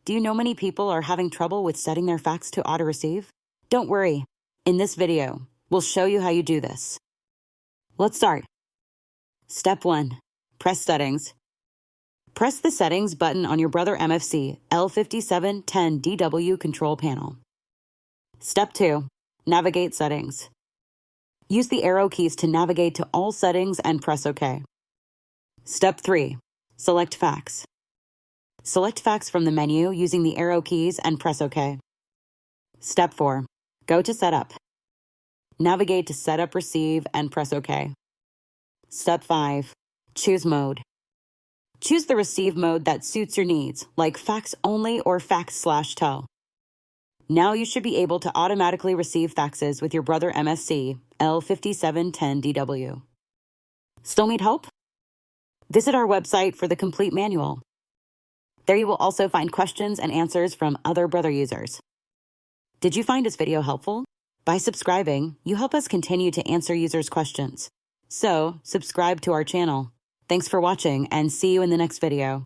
Do you know many people are having trouble with setting their fax to auto-receive? Don't worry. In this video, we'll show you how you do this. Let's start. Step 1. Press Settings. Press the Settings button on your Brother MFC-L5710DW control panel. Step 2. Navigate Settings. Use the arrow keys to navigate to all settings and press OK. Step 3. Select Fax. Select Fax from the menu using the arrow keys and press OK. Step 4. Go to Setup. Navigate to Setup Receive and press OK. Step 5. Choose Mode. Choose the receive mode that suits your needs, like Fax Only or Fax/Tell. Now you should be able to automatically receive faxes with your Brother MFC-L5710DW. Still need help? Visit our website for the complete manual. There you will also find questions and answers from other Brother users. Did you find this video helpful? By subscribing, you help us continue to answer users' questions. So, subscribe to our channel. Thanks for watching and see you in the next video.